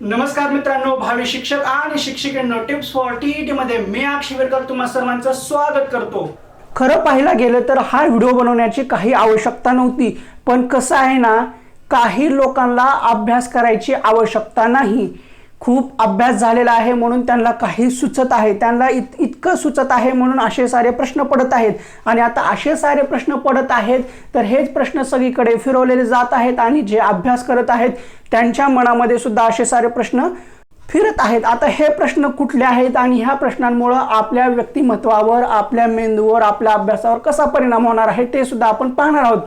नमस्कार मित्रांनो, भावी शिक्षक आणि शिक्षिकांनो, टिप्स फॉर टीईटी मध्ये मी शिवेरकर तुम्हा सर्वांचं स्वागत करतो। खरं पाहायला गेलं तर हा व्हिडिओ बनवण्याची काही आवश्यकता नव्हती, पण कसं आहे ना, काही लोकांना अभ्यास करायची आवश्यकता नाही। खूप अभ्यास झालेला आहे म्हणून त्यांना काही सुचत आहे, त्यांना इतकं सुचत आहे म्हणून असे सारे प्रश्न पडत आहेत। आणि आता असे सारे प्रश्न पडत आहेत तर हेच प्रश्न सगळीकडे फिरवलेले जात आहेत आणि जे अभ्यास करत आहेत त्यांच्या मनामध्ये सुद्धा असे सारे प्रश्न फिरत आहेत। आता हे प्रश्न कुठले आहेत आणि ह्या प्रश्नांमुळे आपल्या व्यक्तिमत्वावर, आपल्या मेंदूवर, आपल्या अभ्यासावर कसा परिणाम होणार आहे ते सुद्धा आपण पाहणार आहोत।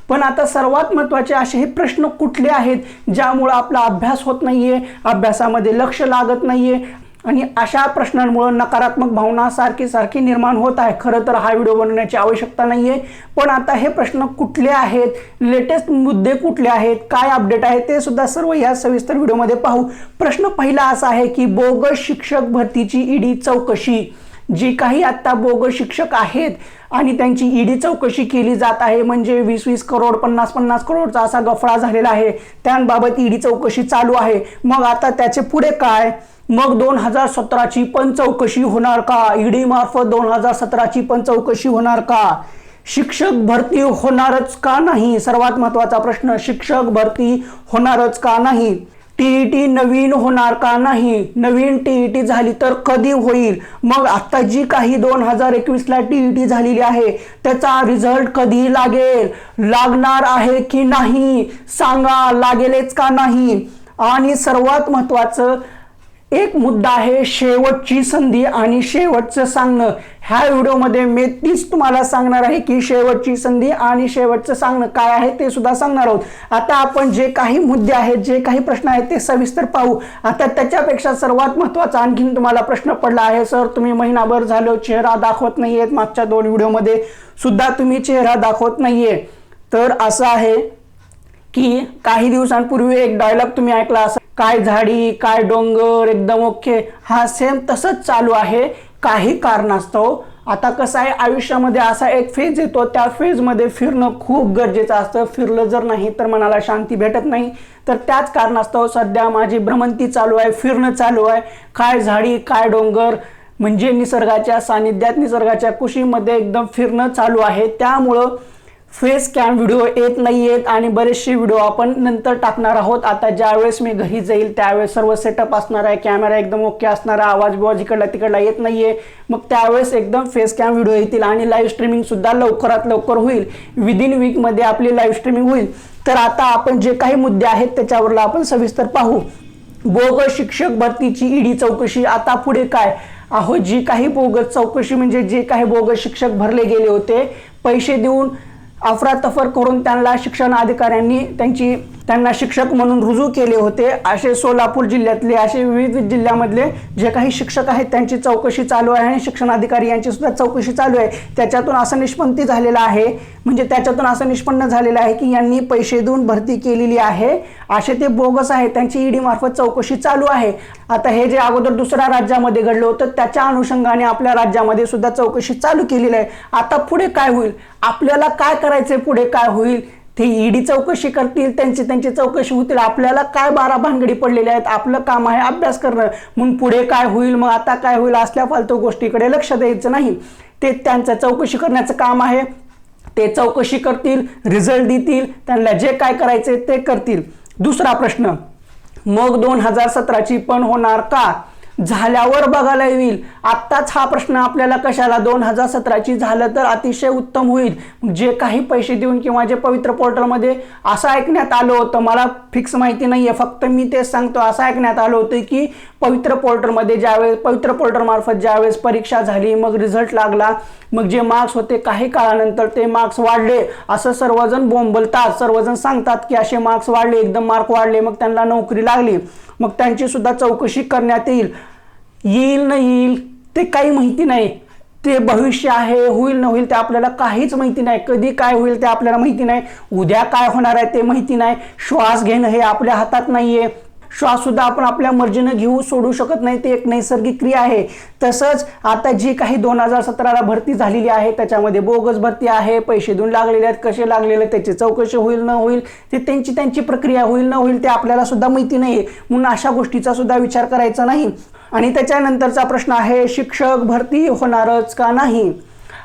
पण आता सर्वात महत्त्वाचे असे हे प्रश्न कुठले आहेत ज्यामुळे आपला अभ्यास होत नाहीये, अभ्यासामध्ये लक्ष लागत नाहीये आणि अशा प्रश्नांमुळे नकारात्मक भावना सारखी निर्माण होत आहे। खरं तर हा व्हिडिओ बनवण्याची आवश्यकता नाहीये, पण आता हे प्रश्न कुठले आहेत, लेटेस्ट मुद्दे कुठले आहेत, काय अपडेट आहे ते सुद्धा सर्व या सविस्तर व्हिडिओमध्ये पाहू। प्रश्न पहिला असा आहे की बोगस शिक्षक भरतीची ईडी चौकशी। जी काही आता बोगस शिक्षक आहेत आणि त्यांची ईडी चौकशी केली जात आहे, म्हणजे 20-20 करोड 50-50 करोडचा असा गफळा झालेला आहे, त्याबाबत ईडी चौकशी चालू आहे। मग आता त्याचे पुढे काय? मग 2017ची पण चौकशी होणार का? ईडी मार्फत 2017ची पण चौकशी होणार का? शिक्षक भरती होणारच का नाही? सर्वात महत्त्वाचा प्रश्न, शिक्षक भरती होणारच का नाही? टीईटी नवीन होणार का नाही? नवीन टीईटी झाली तर कधी होईल? मग आता जी काही 2021 ला टीईटी झालेली आहे त्याचा रिझल्ट कधी लागेल? लागणार आहे की नाही सांगा, लागेलच का नाही? आणि सर्वात महत्त्वाचं एक मुद्दा आहे शेवटची संधी आणि शेवटचं सांगणं। ह्या व्हिडिओमध्ये मी तीच तुम्हाला सांगणार आहे की शेवटची संधी आणि शेवटचं सांगणं काय आहे ते सुद्धा सांगणार आहोत। आता आपण जे काही मुद्दे आहेत, जे काही प्रश्न आहेत ते सविस्तर पाहू। आता त्याच्यापेक्षा सर्वात महत्त्वाचा आणखीन तुम्हाला प्रश्न पडला आहे, सर तुम्ही महिनाभर झालं चेहरा दाखवत नाहीयेत, मागच्या 2 व्हिडिओमध्ये सुद्धा तुम्ही चेहरा दाखवत नाहीये। तर असं आहे की काही दिवसांपूर्वी एक डायलॉग तुम्ही ऐकला असा, काय झाडी काय डोंगर एकदम ओके, हा सेम तसंच चालू आहे काही कारणास्तव। आता कसं आहे, आयुष्यामध्ये असा एक फेज येतो, त्या फेजमध्ये फिरणं खूप गरजेचं असतं। फिरलं जर नाही तर मनाला शांती भेटत नाही। तर त्याच कारणास्तव सध्या माझी भ्रमंती चालू आहे, फिरणं चालू आहे। काय झाडी काय डोंगर म्हणजे निसर्गाच्या सानिध्यात, निसर्गाच्या कुशीमध्ये एकदम फिरणं चालू आहे। त्यामुळं फेस कॅम व्हिडिओ येत नाही आहेत आणि बरेचसे व्हिडिओ आपण नंतर टाकणार आहोत। आता ज्यावेळेस मी घरी जाईल त्यावेळेस सर्व सेटअप असणार आहे, कॅमेरा एकदम ओके असणार आहे, आवाज बिवाज इकडला तिकडला येत नाहीये, मग त्यावेळेस एकदम फेस कॅम व्हिडिओ येतील आणि लाईव्ह स्ट्रीमिंग सुद्धा लवकरात लवकर होईल। विदिन वीकमध्ये आपली लाईव्ह स्ट्रीमिंग होईल। तर आता आपण जे काही मुद्दे आहेत त्याच्यावर आपण सविस्तर पाहू। बोगस शिक्षक भरतीची ईडी चौकशी, आता पुढे काय? अहो जी काही बोगस चौकशी म्हणजे जे काही बोगस शिक्षक भरले गेले होते, पैसे देऊन अफरातफर करून त्यांना शिक्षण अधिकाऱ्यांनी त्यांना शिक्षक म्हणून रुजू केले होते, असे सोलापूर जिल्ह्यातले असे विविध जिल्ह्यामधले जे काही शिक्षक आहेत त्यांची चौकशी चालू आहे आणि शिक्षण अधिकारी यांची सुद्धा चौकशी चालू आहे। त्याच्यातून असं निष्पत्ती झालेलं आहे, म्हणजे त्याच्यातून असं निष्पन्न झालेलं आहे की यांनी पैसे देऊन भरती केलेली आहे, असे ते बोगस आहे, त्यांची ईडी मार्फत चौकशी चालू आहे। आता हे जे अगोदर दुसऱ्या राज्यामध्ये घडलं होतं त्याच्या अनुषंगाने आपल्या राज्यामध्ये सुद्धा चौकशी चालू केलेली आहे। आता पुढे काय होईल? आपल्याला काय करायचंय, पुढे काय होईल? ते ईडी चौकशी करतील, त्यांची चौकशी होतील, आपल्याला काय 12 भानगडी पडलेल्या आहेत, आपलं काम आहे अभ्यास करणं। मग पुढे काय होईल, मग आता काय होईल, असल्या फालतू गोष्टीकडे लक्ष द्यायचं नाही। ते त्यांचं चौकशी करण्याचं काम आहे, ते चौकशी करतील, रिझल्ट देतील, त्यांना जे काय करायचे ते करतील। दुसरा प्रश्न, मग 2017ची पण होणार का? झाल्यावर बघायला येईल। आत्ताच हा प्रश्न आपल्याला कशाला, 2017ची झालं तर अतिशय उत्तम होईल। जे काही पैसे देऊन किंवा जे पवित्र पोर्टलमध्ये असं ऐकण्यात आलं होतं, मला फिक्स माहिती नाही आहे, फक्त मी तेच सांगतो, असं ऐकण्यात आलं होतं की पवित्र पोर्टलमध्ये ज्यावेळेस पवित्र पोर्टलमार्फत ज्यावेळेस परीक्षा झाली, मग रिझल्ट लागला, मग जे मार्क्स होते काही काळानंतर ते मार्क्स वाढले, असं सर्वजण बोंबलतात, सर्वजण सांगतात की असे मार्क्स वाढले, एकदम मार्क वाढले, मग त्यांना नोकरी लागली। मग त्यांची सुद्धा चौकशी करण्यात येईल न येईल ते काही माहिती नाही, ते भविष्य आहे, होईल न होईल ते आपल्याला काहीच माहिती नाही, कधी काय होईल ते आपल्याला माहिती नाही, उद्या काय होणार आहे ते माहिती नाही, श्वास घेणं हे आपल्या हातात नाहीये, श्वास सुद्धा आपण आपल्या मर्जीने घेऊ सोडू शकत नाही, ते एक नैसर्गिक क्रिया आहे. तसंच आता जी काही 2017ला भरती झालेली आहे त्याच्यामध्ये बोगस भरती आहे, पैसे देऊन लागलेले आहेत, कसे लागलेले त्याची चौकशी होईल न होईल ते त्यांची प्रक्रिया होईल न होईल ते आपल्याला सुद्धा माहिती नाही, म्हणून अशा गोष्टीचा सुद्धा विचार करायचा नाही. आणि त्याच्यानंतरचा प्रश्न आहे, शिक्षक भरती होणारच का नाही?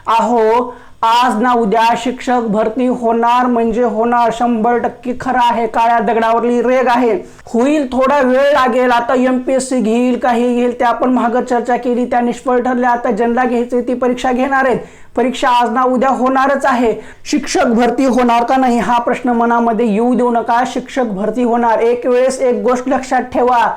अहो, आज ना उद्या शिक्षक भरती होणार म्हणजे होणार, 100% खरं आहे, काळ्या दगडावरली रेग आहे. होईल, थोडा वेळ लागेल. आता MPSC घेईल, काही घेईल, ते आपण मागं चर्चा केली, त्या निष्फळ ठरल्या. आता ज्यांना घ्यायचे ती परीक्षा घेणार आहेत. परीक्षा आज ना उद्या होणारच आहे. शिक्षक भरती होणार का नाही हा प्रश्न मनामध्ये येऊ देऊ नका. शिक्षक भरती होणार. एक वेळेस एक गोष्ट लक्षात ठेवा,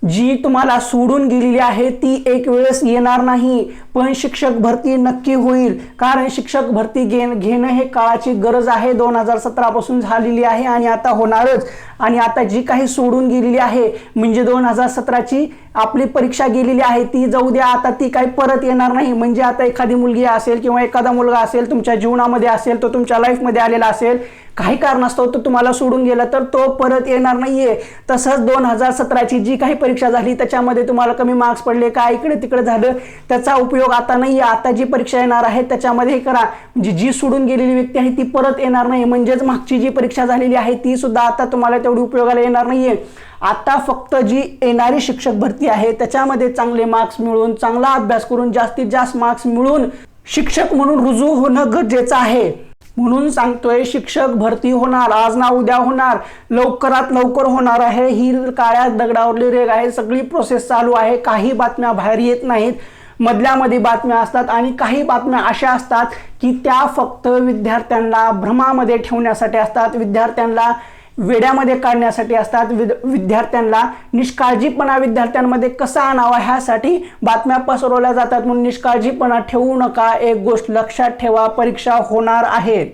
जी तुम्हाला सोडून गेलेली आहे ती एक वेळेस येणार नाही, पण शिक्षक भरती नक्की होईल. कारण शिक्षक भरती घेणं हे काळाची गरज आहे. 2017 पासून झालेली आहे आणि आता होणारच. आणि आता जी काही सोडून गेलेली आहे म्हणजे 2017ची आपली परीक्षा गेलेली आहे ती जाऊ द्या, आता ती काही परत येणार नाही. म्हणजे आता एखादी मुलगी असेल किंवा एखादा मुलगा असेल तुमच्या जीवनामध्ये असेल, तो तुमच्या लाईफमध्ये आलेला असेल, काही कारणास्तव तो तुम्हाला सोडून गेला तर तो परत येणार नाहीये. तसंच 2017ची जी काही परीक्षा झाली त्याच्यामध्ये तुम्हाला कमी मार्क्स पडले, काय इकडे तिकडे झालं, त्याचा उपयोग आता नाहीये. आता जी परीक्षा येणार आहे त्याच्यामध्ये हे करा, म्हणजे जी सोडून गेलेली व्यक्ती आहे ती परत येणार नाही. म्हणजेच मागची जी परीक्षा झालेली आहे ती सुद्धा आता तुम्हाला तेवढी उपयोगाला येणार नाहीये. आता फक्त जी येणारी शिक्षक भरती आहे त्याच्यामध्ये चांगले मार्क्स मिळवून, चांगला अभ्यास करून, जास्तीत जास्त मार्क्स मिळवून शिक्षक म्हणून रुजू होणं गरजेचं आहे. म्हणून सांगतोय, शिक्षक भरती होणार, आज ना उद्या होणार, लवकरात लवकर होणार आहे. ही काळ्या दगडावरली रेग आहे. सगळी प्रोसेस चालू आहे. काही बातम्या बाहेर येत नाहीत, मधल्यामध्ये बातम्या असतात आणि काही बातम्या अशा असतात की त्या फक्त विद्यार्थ्यांना भ्रमामध्ये ठेवण्यासाठी असतात, विद्यार्थ्यांना वेड्यामध्ये काढण्यासाठी असतात, विद्यार्थ्यांना निष्काळजीपणा विद्यार्थ्यांमध्ये कसा आणावा ह्यासाठी बातम्या पसरवल्या जातात. म्हणून निष्काळजीपणा ठेवू नका. एक गोष्ट लक्षात ठेवा, परीक्षा होणार आहे.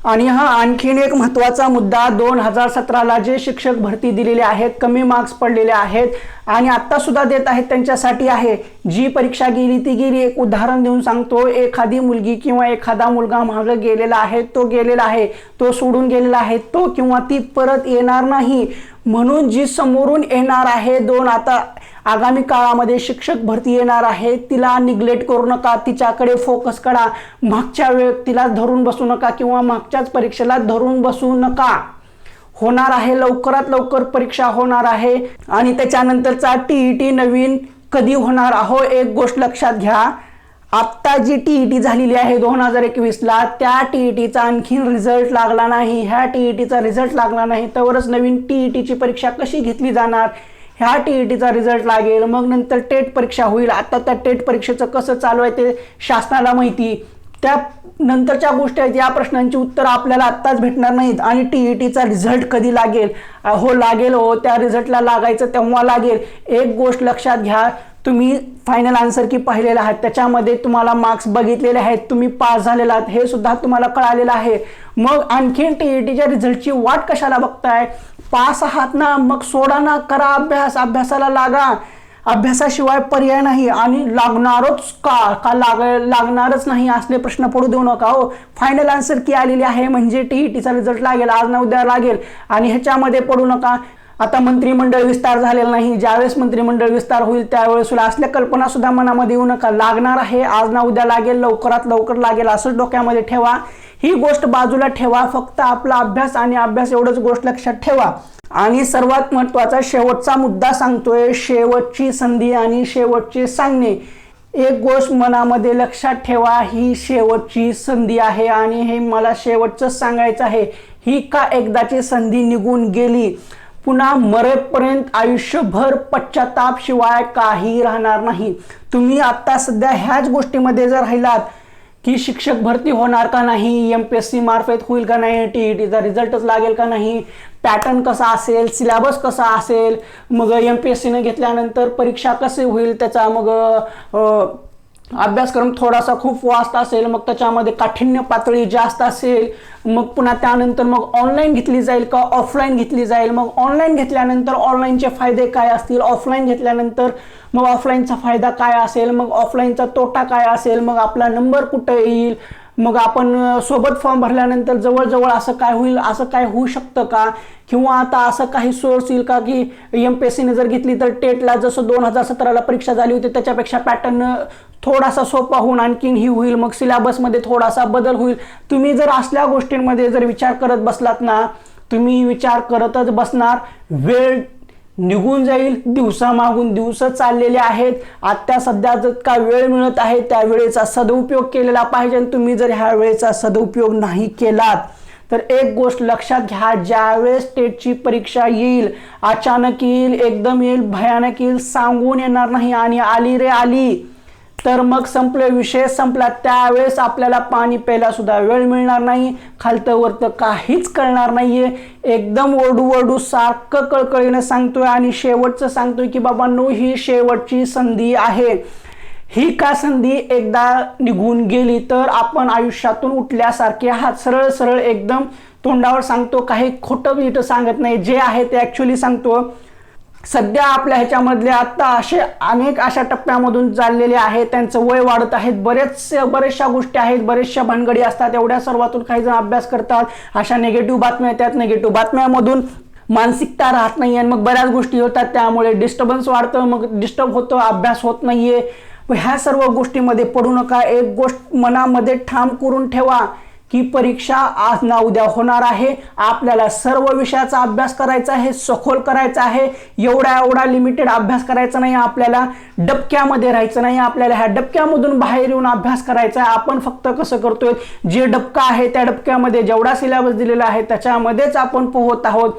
आणि हा आणखीन एक महत्त्वाचा मुद्दा, 2017ला जे शिक्षक भरती दिलेले आहेत, कमी मार्क्स पडलेले आहेत आणि आत्ता सुद्धा देत आहेत त्यांच्यासाठी आहे. जी परीक्षा गेली ती गेली. एक उदाहरण देऊन सांगतो, एखादी मुलगी किंवा एखादा मुलगा मागे गेलेला आहे, तो गेलेला आहे, तो सोडून गेलेला आहे, तो किंवा ती परत येणार नाही. म्हणून जी समोरून येणार आहे आता आगामी काळामध्ये शिक्षक भरती येणार आहे, तिला निग्लेक्ट करू नका, तिच्याकडे फोकस करा. मागच्या व्यक्तीला धरून बसू नका किंवा मागच्याच परीक्षेला धरून बसू नका. होणार आहे, लवकरात लवकर परीक्षा होणार आहे. आणि त्याच्यानंतरचा TET नवीन कधी होणार? अहो, एक गोष्ट लक्षात घ्या, आत्ता जी TET झालेली आहे 2021ला, त्या TETचा आणखीन रिझल्ट लागला नाही. ह्या TETचा रिझल्ट लागला नाही तरच नवीन TETची परीक्षा कशी घेतली जाणार? ह्या TETचा रिझल्ट लागेल, मग नंतर टेट परीक्षा होईल. आता त्या टेट परीक्षेचं कसं चालू आहे ते शासनाला माहिती. त्या नंतरच्या गोष्टी आहेत, या प्रश्नांची उत्तर आपल्याला आत्ताच भेटणार नाहीत. आणि TETचा रिझल्ट कधी लागेल? हो लागेल, हो त्या रिझल्टला लागायचं तेव्हा लागेल. एक गोष्ट लक्षात घ्या, तुम्ही फायनल आन्सर की पाहिलेला आहे त्याच्यामध्ये तुम्हाला मार्क्स बघितलेले आहेत, तुम्ही पास झालेला आहात हे सुद्धा तुम्हाला कळालेलं आहे. मग आणखीन TETच्या रिझल्टची वाट कशाला बघताय? पास आहात ना, मग सोडा ना, करा अभ्यास, अभ्यासाला लागा. अभ्यासाशिवाय पर्याय नाही. आणि लागणारच का लागणारच नाही असले प्रश्न पडू देऊ नका. हो, फायनल आन्सर की आलेली आहे म्हणजे TETचा रिझल्ट लागेल, आज ना उद्या लागेल, आणि ह्याच्यामध्ये पडू नका. आता मंत्रिमंडळ विस्तार झालेला नाही, ज्यावेळेस मंत्रिमंडळ विस्तार होईल त्यावेळेस तुला असल्या कल्पना सुद्धा मनामध्ये येऊ नका. लागणार आहे, आज ना उद्या लागेल, लवकरात लवकर लागेल असंच डोक्यामध्ये ठेवा. ही गोष्ट बाजूला ठेवा, फक्त आपला अभ्यास आणि अभ्यास एवढंच गोष्ट लक्षात ठेवा. आणि सर्वात महत्त्वाचा शेवटचा मुद्दा सांगतोय, शेवटची संधी आणि शेवटचे सांगणे. एक गोष्ट मनामध्ये लक्षात ठेवा, ही शेवटची संधी आहे आणि हे मला शेवटचं सांगायचं आहे. ही का एकदाची संधी निघून गेली, पुन्हा मरेपर्यंत आयुष्यभर पश्चाताप शिवाय काही राहणार नाही. तुम्ही आता सध्या ह्याच गोष्टीमध्ये जर राहिलात की शिक्षक भरती होणार का नाही, MPSC मार्फत होईल का नाही, TETचा रिझल्टच लागेल का नाही, पॅटर्न कसा असेल, सिलेबस कसा असेल, मग MPSCने घेतल्यानंतर परीक्षा कशी होईल, त्याचा मग अभ्यासक्रम थोडासा खूप वास्ट असेल, मग त्याच्यामध्ये काठिण्य पातळी जास्त असेल, मग पुन्हा त्यानंतर मग ऑनलाईन घेतली जाईल का ऑफलाईन घेतली जाईल, मग ऑनलाईन घेतल्यानंतर ऑनलाईनचे फायदे काय असतील, ऑफलाईन घेतल्यानंतर मग ऑफलाईनचा फायदा काय असेल, मग ऑफलाईनचा तोटा काय असेल, मग आपला नंबर कुठे येईल, मग आपण सोबत फॉर्म भरल्यानंतर जवळजवळ असं काय होईल, असं काय होऊ शकतं का, किंवा आता असं काही सोर्स येईल का की MPSCने जर घेतली तर टेटला जसं 2017ला परीक्षा झाली होती त्याच्यापेक्षा पॅटर्न थोडासा सोपा होऊन आणखीन ही होईल, मग सिलेबसमध्ये थोडासा बदल होईल. तुम्ही जर असल्या गोष्टींमध्ये जर विचार करत बसलात ना, तुम्ही विचार करतच बसणार, वेळ निघून जाईल, दिवसामागून दिवस चाललेले आहेत. आता सध्या जितका वेळ मिळत आहे त्या वेळेचा सदुपयोग केलेला पाहिजे. तुम्ही जर ह्या वेळेचा सदुपयोग नाही केलात तर एक गोष्ट लक्षात घ्या, ज्यावेळेस टेटची परीक्षा येईल, अचानक येईल, एकदम येईल, भयानक येईल, सांगून येणार नाही, आणि आली रे आली तर मग संपले, विषय संपला. त्यावेळेस आपल्याला पाणी प्यायला सुद्धा वेळ मिळणार नाही, खालतं वरतं काहीच कळणार नाहीये. एकदम ओरडू सारखं कळकळीनं सांगतोय आणि शेवटचं सांगतोय की बाबांनो, ही शेवटची संधी आहे. ही का संधी एकदा निघून गेली तर आपण आयुष्यातून उठल्यासारखे आहात. सरळ सरळ एकदम तोंडावर सांगतो, काही खोटं बिटं सांगत नाही, जे आहे ते ॲक्च्युली सांगतो. सध्या आपल्या ह्याच्यामधले आता असे अनेक अशा टप्प्यामधून चाललेले आहेत, त्यांचं वय वाढत आहेत, बऱ्याचशा गोष्टी आहेत, बऱ्याचशा भानगडी असतात. एवढ्या सर्वातून काही जण अभ्यास करतात, अशा निगेटिव्ह बातम्या येतात, निगेटिव्ह बातम्यामधून मानसिकता राहत नाही आणि मग बऱ्याच गोष्टी होतात, त्यामुळे डिस्टर्बन्स वाढतं, मग डिस्टर्ब होतं, अभ्यास होत नाहीये. ह्या सर्व गोष्टीमध्ये पडू नका. एक गोष्ट मनामध्ये ठाम करून ठेवा की परीक्षा आज ना उद्या होणार आहे. आपल्याला सर्व विषयाचा अभ्यास करायचा आहे, सखोल करायचा आहे. एवढा लिमिटेड अभ्यास करायचा नाही, आपल्याला डबक्यामध्ये राहायचं नाही, आपल्याला ह्या डबक्यामधून बाहेर येऊन अभ्यास करायचा आहे. आपण फक्त कसं करतोय, जे डबका आहे त्या डबक्यामध्ये जेवढा सिलेबस दिलेला आहे त्याच्यामध्येच आपण पोहत आहोत.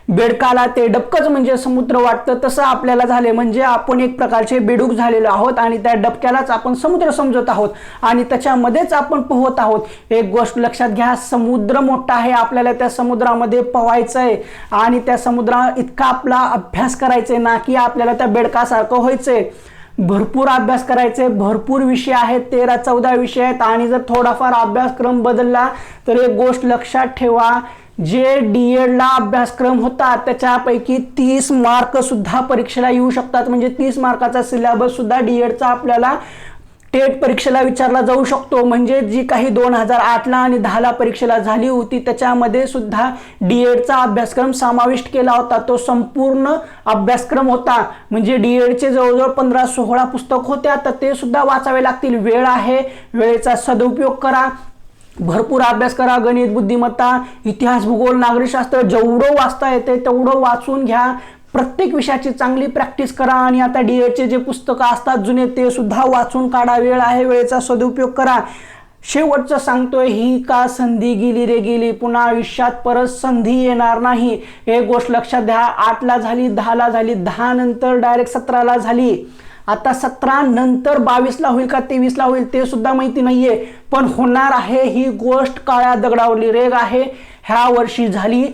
बेडकाला ते डबकच म्हणजे समुद्र वाटतं, तसं आपल्याला झाले, म्हणजे आपण एक प्रकारचे बेडूक झालेलो आहोत आणि त्या डबक्यालाच आपण समुद्र समजत आहोत आणि त्याच्यामध्येच आपण पोहत आहोत. एक गोष्ट लक्षात घ्या, समुद्र मोठा आहे, आपल्याला त्या समुद्रामध्ये पोहायचं आहे आणि त्या समुद्रा इतका आपला अभ्यास करायचा आहे ना की आपल्याला त्या बेडकासारखं व्हायचंय. भरपूर अभ्यास करायचे, भरपूर विषय आहेत, 13-14 विषय आहेत आणि जर थोडाफार अभ्यासक्रम बदलला तर एक गोष्ट लक्षात ठेवा, जे DEDला अभ्यासक्रम होता त्याच्यापैकी 30 मार्क सुद्धा परीक्षेला येऊ शकतात. म्हणजे 30 मार्काचा सिलेबस सुद्धा DEDचा आपल्याला टेट परीक्षेला विचारला जाऊ शकतो. म्हणजे जी काही 2008ला आणि 10ला परीक्षेला झाली होती त्याच्यामध्ये सुद्धा DEDचा अभ्यासक्रम समाविष्ट केला होता. तो संपूर्ण अभ्यासक्रम होता. म्हणजे DEDचे जवळजवळ 15-16 पुस्तक होते. आता ते सुद्धा वाचावे लागतील. वेळ आहे, वेळेचा सदुपयोग करा, भरपूर अभ्यास करा. गणित, बुद्धिमत्ता, इतिहास, भूगोल, नागरिकशास्त्र जेवढं वाचता येते तेवढं वाचून घ्या. प्रत्येक विषयाची चांगली प्रॅक्टिस करा आणि आता DEDचे जे पुस्तकं असतात जुने ते सुद्धा वाचून काढा. वेळ आहे, वेळेचा सदुपयोग करा. शेवटचं सांगतोय, ही का संधी गेली रे गेली, पुन्हा आयुष्यात परत संधी येणार नाही. एक गोष्ट लक्षात घ्या, 8ला झाली, 10ला झाली, 10 नंतर डायरेक्ट 17ला झाली. आता 17 नंतर 22ला होईल का 23ला होईल ते सुद्धा माहिती नाहीये, पण होणार आहे. ही गोष्ट काळ्या दगडावरली रेघ आहे. ह्या वर्षी झाली,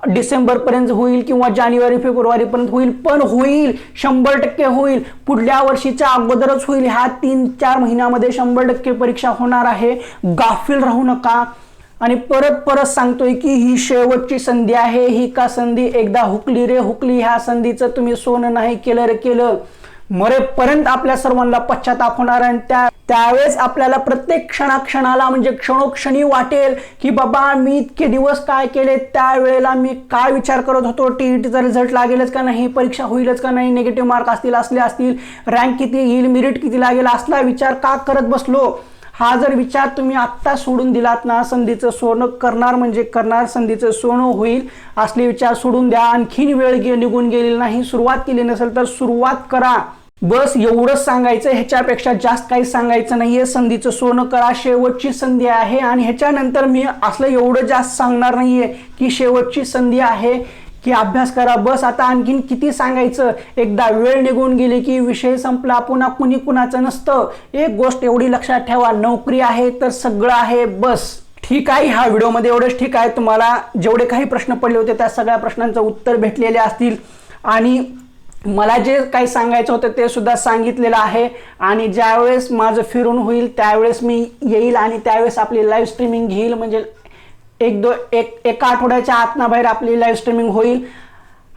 डिसेंबरपर्यंत होईल किंवा जानेवारी-फेब्रुवारीपर्यंत होईल, पण होईल, 100% होईल. पुढल्या वर्षीच्या अगोदरच होईल. ह्या 3-4 महिन्यामध्ये 100% परीक्षा होणार आहे. गाफील राहू नका. आणि परत सांगतोय की ही शेवटची संधी आहे. ही का संधी एकदा हुकली रे हुकली. ह्या संधीचं तुम्ही सोनं नाही केलं रे केलं, मरेपर्यंत आपल्या सर्वांना पश्चाताप होणार आहे. त्यावेळेस आपल्याला प्रत्येक क्षणाला म्हणजे क्षणोक्षणी वाटेल की बाबा मी इतके दिवस काय केले, त्यावेळेला मी काय विचार करत होतो, TETचा रिझल्ट लागेलच का नाही, परीक्षा होईलच का नाही, निगेटिव्ह मार्क असतील, रँक किती येईल, मेरिट किती लागेल, असला विचार का करत बसलो. हा जर विचार तुम्ही आत्ता सोडून दिलात ना, संधीचं सोनं करणार म्हणजे करणार, संधीचं सोनं होईल, असले विचार सोडून द्या. आणखीन वेळ निघून गेलेली नाही. सुरुवात केली नसेल तर सुरुवात करा. बस एवढंच सांगायचं, ह्याच्यापेक्षा जास्त काही सांगायचं नाहीये. संधीचं सोनं करा, शेवटची संधी आहे. आणि ह्याच्यानंतर मी असलं एवढं जास्त सांगणार नाहीये की शेवटची संधी आहे की अभ्यास करा. बस आता आणखीन किती सांगायचं, एकदा वेळ निघून गेली की विषय संपला, पुन्हा कुणी कुणाचं नसतं. एक गोष्ट एवढी लक्षात ठेवा, नोकरी आहे तर सगळं आहे. बस ठीक आहे, ह्या व्हिडिओमध्ये एवढंच ठीक आहे. तुम्हाला जेवढे काही प्रश्न पडले होते त्या सगळ्या प्रश्नांचं उत्तर भेटलेले असतील आणि मला जे काही सांगायचं होतं ते सुद्धा सांगितलेलं आहे. आणि ज्यावेळेस माझं फिरून होईल त्यावेळेस मी येईल आणि त्यावेळेस आपली लाईव्ह स्ट्रीमिंग घेईल. म्हणजे एका आठवड्याच्या आतना बाहेर आपली लाईव्ह स्ट्रीमिंग होईल.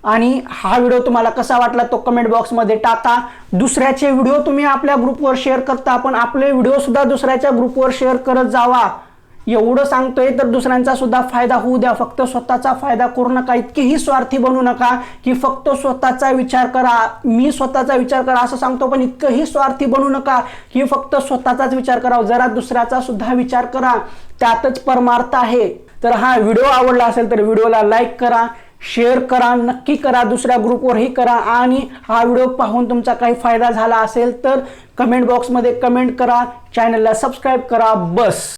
आणि हा व्हिडिओ तुम्हाला कसा वाटला तो कमेंट बॉक्समध्ये टाका. दुसऱ्याचे व्हिडिओ तुम्ही आपल्या ग्रुपवर शेअर करता, पण आपले व्हिडिओ सुद्धा दुसऱ्याच्या ग्रुपवर शेअर करत जावा. एवढं सांगतोय तर दुसऱ्यांचा सुद्धा फायदा होऊ द्या, फक्त स्वतःचा फायदा करू नका, इतकेही स्वार्थी बनू नका की फक्त स्वतःचा विचार करा, मी स्वतःचा विचार करा असं सांगतो, पण इतकंही स्वार्थी बनू नका की फक्त स्वतःचाच विचार करा, जरा दुसऱ्याचा सुद्धा विचार करा, त्यातच परमार्थ आहे. तर हा व्हिडिओ आवडला असेल तर व्हिडिओला लाईक करा, शेअर करा, नक्की करा, दुसऱ्या ग्रुपवरही करा, आणि हा व्हिडिओ पाहून तुमचा काही फायदा झाला असेल तर कमेंट बॉक्समध्ये कमेंट करा, चॅनलला सबस्क्राईब करा. बस.